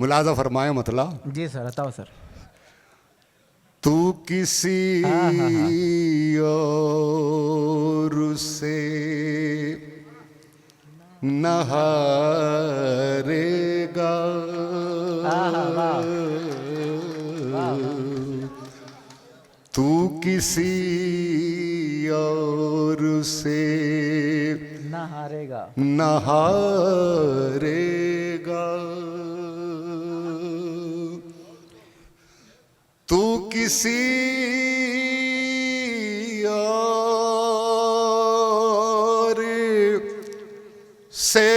मुलाजा फरमाए मतलब। जी सर, बताओ सर। तू किसी और से न हारेगा, तू किसी और से ना हारेगा। न हारेगा, तू किसी और से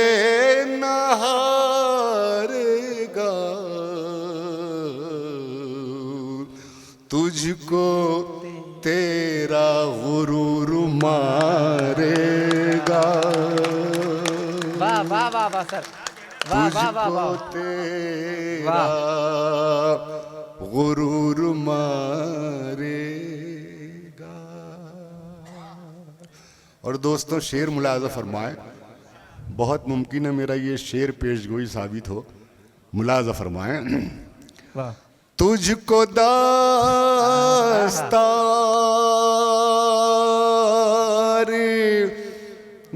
न हारेगा, तुझको तेरा गुरूर मारेगा। वाह वाह वाह वाह सर, वाह वाह वाह तुझको वाह। तेरा गुरूर मारेगा। और दोस्तों, शेर मुलाजा फरमाए। बहुत मुमकिन है मेरा ये शेर पेशगोई साबित हो। मुलाजा फरमाए। वाह। तुझको दास्तार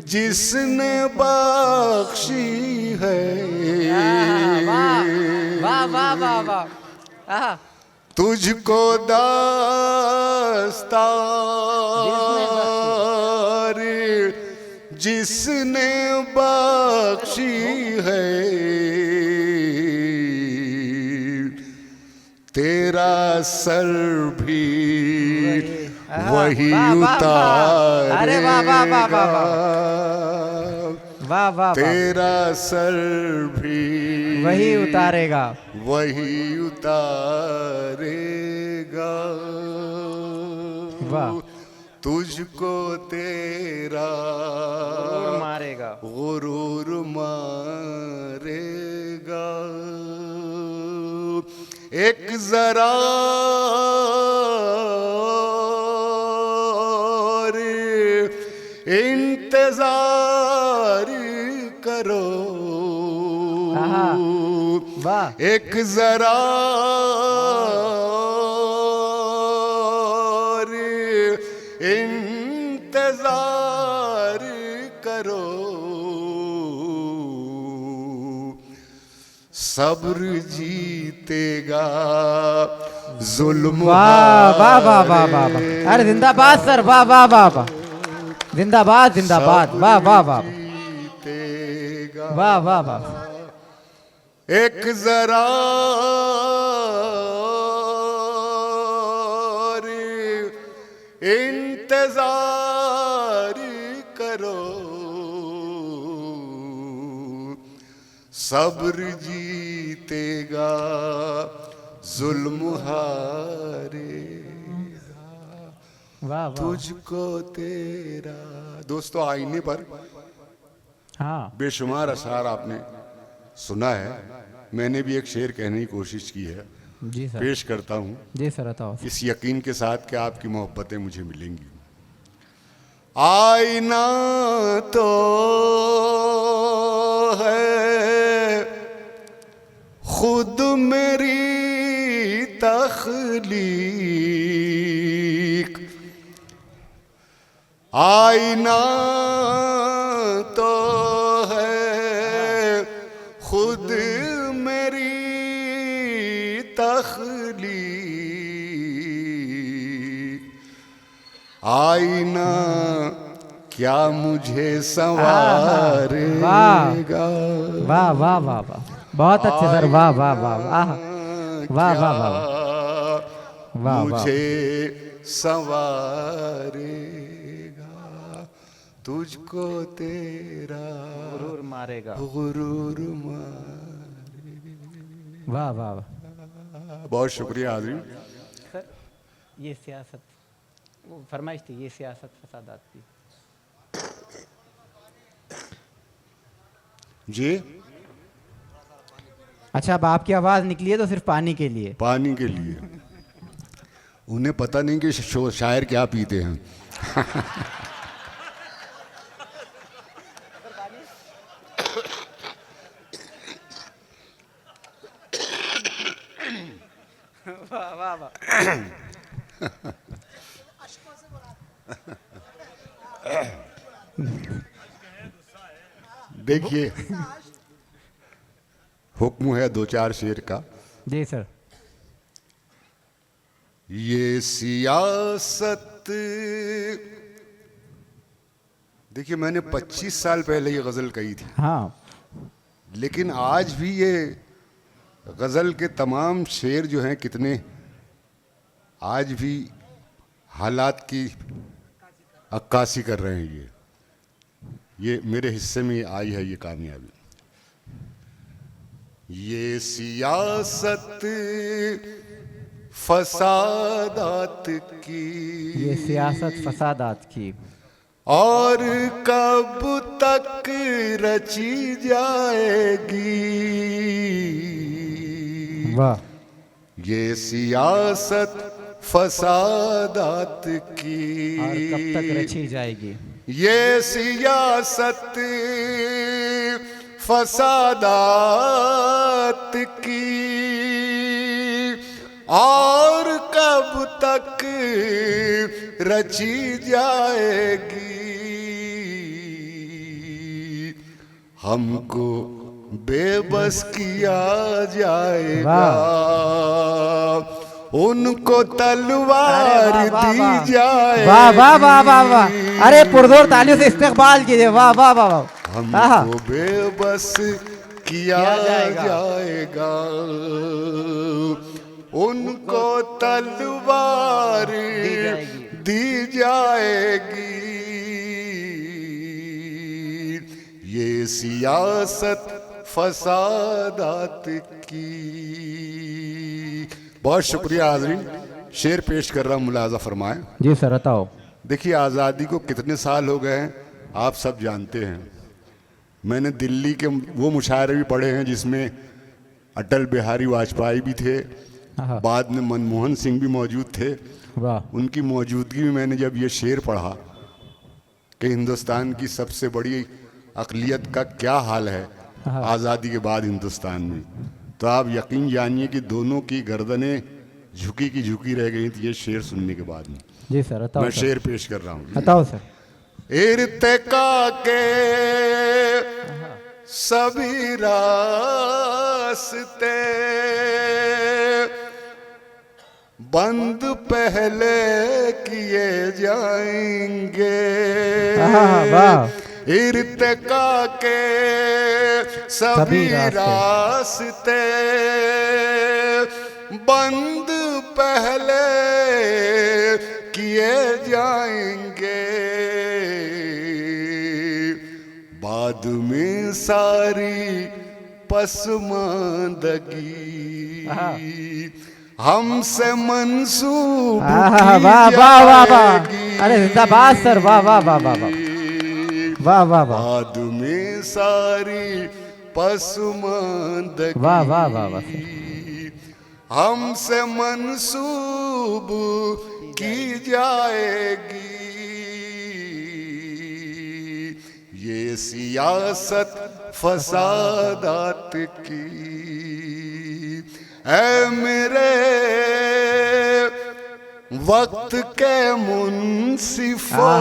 जिसने बख्शी है, वाह वाह वाह वाह। तुझको दास्तार जिसने बख्शी है, तेरा सर भी वही उतारेगा। अरे वाह वाह वाह वाह वाह वाह। तेरा सर भी वही उतारेगा, वही उतारेगा। वाह। तुझको तेरा मारेगा, गुरूर मारेगा। एक जरा इंतजार करो, वाह। एक जरा इंतजार करो, सब्र जीतेगा जुल्म। वाह वाह वाह वाह वाह। अरे जिंदाबाद सर, वाह वाह वाह वाह। जिंदाबाद जिंदाबाद, वाह वाह वाह वाह वाह वाह। एक जरा इंतजार करो, सब्र जीतेगा जुल्म हारेगा। वाह वाह। तुझको तेरा। दोस्तों, आईने पर हाँ बेशुमार अशार आपने सुना है। मैंने भी एक शेर कहने की कोशिश की है, जी सर। पेश करता हूँ जी सर, बताओ। इस यकीन के साथ कि आपकी मोहब्बतें मुझे मिलेंगी। आईना तो है खुद मेरी तख्लीक, आईना तो है खुद मेरी तख्लीक, आईना क्या मुझे संवारेगा। वाह वाह वाह वाह, बहुत अच्छे सर, वाह वाह वाह वाह वाह वाह वाह वाह। मुझे संवारेगा, तुझको तेरा गुरूर मारेगा। गुरूर मारेगा। वाह वाह वाह। बहुत शुक्रिया हाज़रीन। सर ये सियासत, वो फरमाइश थी, ये सियासत फसादात की। जी अच्छा, अब आपकी आवाज़ निकली है तो सिर्फ पानी के लिए। पानी के लिए। उन्हें पता नहीं कि शायर क्या पीते हैं। वाह वाह वाह। देखिए, हुक्म है दो चार शेर का। जी सर। ये सियासत, देखिए मैंने 25 साल पहले ये गजल कही थी, हाँ लेकिन आज भी ये गजल के तमाम शेर जो हैं कितने आज भी हालात की अक्कासी कर रहे हैं। ये मेरे हिस्से में आई है ये कामयाबी। ये सियासत फसादात की, ये सियासत फसादात की, और कब तक रची जाएगी। वाह। ये सियासत फसादात की, और कब तक रची जाएगी। ये सियासत फसादात की, और कब तक रची जाएगी। हमको बेबस किया जाएगा, उनको तलवार दी जाए। वाह वाह वाह वाह वाह। अरे पुरजोर तालियों से इस्तेकबाल कीजिए। वाह वाह वाह वाह। हमको बेबस किया जाएगा, उनको तलवार दी जाएगी। ये सियासत फसादात की। बहुत शुक्रिया हाज़रीन। शेर पेश कर रहा हूँ, मुलाज़ा फरमाएं। जी सर बताओ। देखिए, आज़ादी को कितने साल हो गए हैं आप सब जानते हैं। मैंने दिल्ली के वो मुशायरे भी पढ़े हैं जिसमें अटल बिहारी वाजपेयी भी थे, बाद में मनमोहन सिंह भी मौजूद थे। वाह। उनकी मौजूदगी में मैंने जब ये शेर पढ़ा कि हिंदुस्तान की सबसे बड़ी अक़लियत का क्या हाल है आज़ादी के बाद हिंदुस्तान में, तो आप यकीन जानिए कि दोनों की गर्दनें झुकी की झुकी रह गई थी ये शेर सुनने के बाद में। जी सर बताओ। मैं शेर पेश कर रहा हूँ। बताओ सर। इर्तिका के सभी रास्ते बंद पहले किए जाएंगे। इर्तिका के सभी रास्ते बंद पहले किए जाएंगे। बाद में सारी पसमानदगी हमसे मंसूब की। अरे जिंदाबाद सर। वाह वाह वाह वाह वाह वाह वाह वाह। बाद में सारी पसमानदगी वाह वाह वाह वाह। हमसे मंसूब की जाएगी। ये सियासत फसादात की। ऐ मेरे वक्त के मुंसिफो,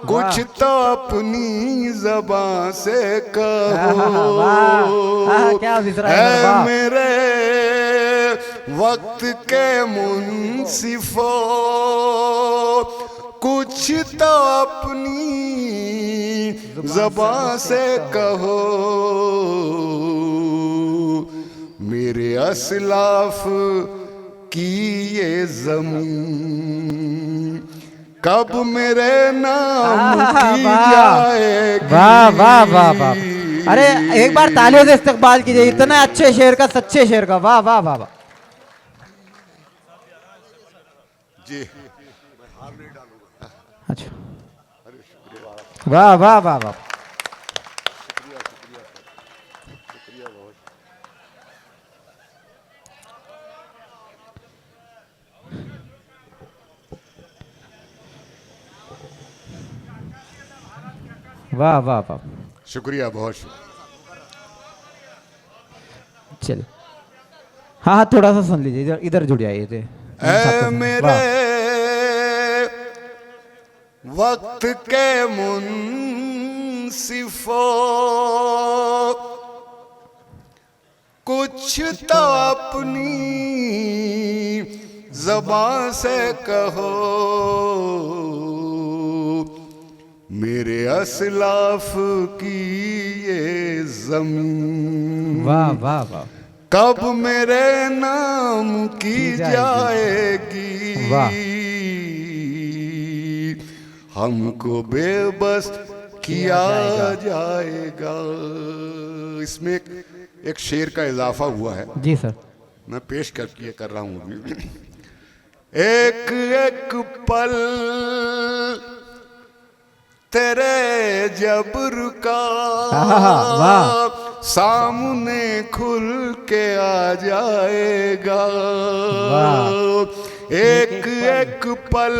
कुछ तो अपनी ज़बान से कहो। ऐ मेरे वक्त के मुंसिफो, कुछ तो अपनी ज़बान से कहो। मेरे असलाफ की ये ज़मीन कब मेरे नाम की जाएगी। वाह वाह वाह वाह। अरे एक बार तालियों से इस्तकबाल कीजिए इतने अच्छे शेर का, सच्चे शेर का। वाह वाह वाह वाह जी। अच्छा। वाह वाह वाह वाह। वाह वाह वाह। शुक्रिया, बहुत शुक्रिया। चलिए हाँ हाँ थोड़ा सा सुन लीजिए, इधर इधर जुड़ जाइए थे। ऐ मेरे वक्त के मुंसिफो, कुछ तो अपनी ज़बान से कहो, मेरे असलाफ की ये ज़मीन वाह वाह वाह कब मेरे नाम की जाएगी। वाह। हमको बेबस किया जाएगा। इसमें एक शेर का इजाफा हुआ है, जी सर। मैं पेश कर रहा हूँ अभी। एक एक पल तेरे जबर का वाह। सामने खुल के आ जाएगा। एक एक पल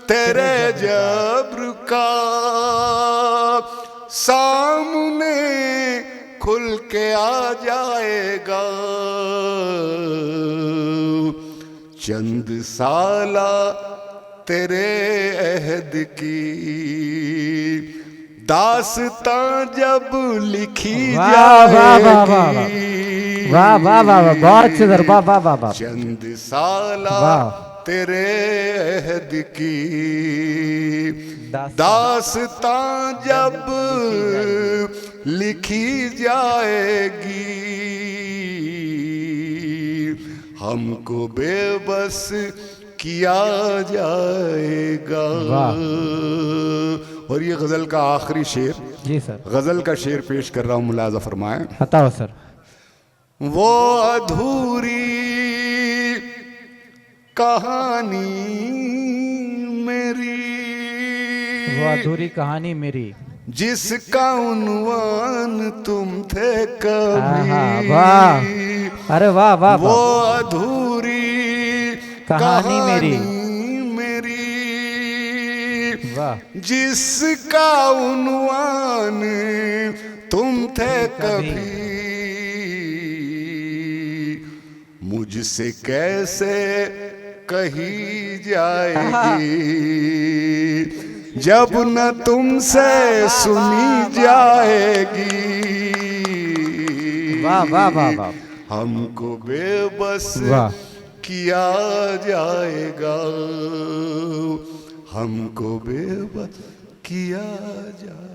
तेरे जबर का सामने खुल के आ जाएगा। चंद साला तेरे अहद की दास्तां जब लिखी जाएगी। वाह वाह वाह वाह बहुत अच्छे सर, वाह वाह वाह वाह। चंद साला तेरे अहद की दास्तां जब लिखी जाएगी। हमको बेबस किया जाएगा। और ये गजल का आखिरी शेर, जी सर। गजल का शेर पेश कर रहा हूं, मुलाजा फरमाएं। बताओ सर। वो अधूरी कहानी मेरी, वो अधूरी कहानी मेरी, जिसका उन्वान तुम थे कभी। वाह, अरे वाह वाह। वो अधूरी कहानी मेरी, वाह, जिसका उन्वान तुम थे कभी। मुझसे कैसे कही जाएगी जब न तुमसे सुनी जाएगी। वाह वाह वाह वाह। हमको बेबस किया जाएगा। हमको बेबस किया जाएगा।